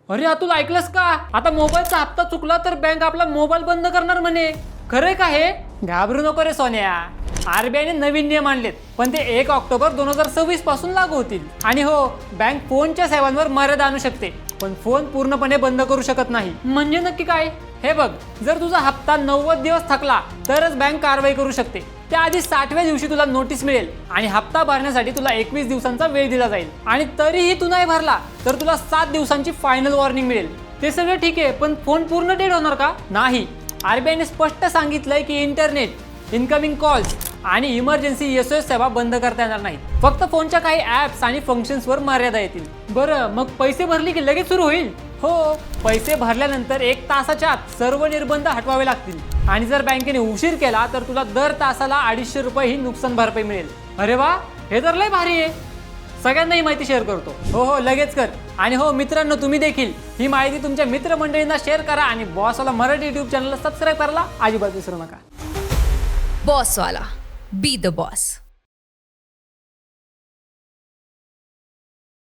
अरे अतुल, ऐकलंस का? आता मोबाईलचा हप्ता चुकला तर बँक आपला मोबाईल बंद करणार म्हणे. खरंय का हे? घाबरू नको रे सोन्या. आरबीआयने नवीन नियम आणलेत, पण ते 1 ऑक्टोबर 2026 पासून लागू होतील. आणि हो, बँक फोनच्या सेवांवर मर्यादा आणू शकते, पण फोन पूर्णपणे बंद करू शकत नाही. म्हणजे नक्की काय? हे बघ, जर तुझा हप्ता 90 दिवस थकला तरच बँक कारवाई करू शकते. त्याआधी 60व्या दिवशी तुला नोटीस मिळेल आणि हप्ता भरण्यासाठी तुला 21 दिवसांचा वेळ दिला जाईल. आणि तरीही तू नाही भरला तर तुला 7 दिवसांची फायनल वॉर्निंग मिळेल. ते सगळं ठीक आहे, पण फोन पूर्ण डेड होणार का? नाही. आरबीआयने स्पष्ट सांगितलंय की इंटरनेट, इनकमिंग कॉल्स आणि इमर्जन्सी SOS सेवा बंद करता येणार नाही. फक्त फोनच्या काही ऍप्स आणि फंक्शन्सवर मर्यादा येतील. बरं, मग पैसे भरले की लगेच सुरू होईल? हो, पैसे भरल्यानंतर 1 तासाच्या आत सर्व निर्बंध हटवावे लागतील. आणि जर बँकेने उशीर केला तर तुला दर तासाला 250 रुपये ही नुकसान भरपाई मिळेल. अरे वा, हे तर लय भारी आहे. सगळ्यांना ही माहिती शेअर करतो. हो, लगेच कर. आणि हो मित्रांनो, तुम्ही देखील ही माहिती तुमच्या मित्रमंडळींना शेअर करा आणि बॉसवाला मराठी YouTube चॅनलला सबस्क्राईब करायला अजिबात विसरू नका. बॉसवाला, बी द बॉस.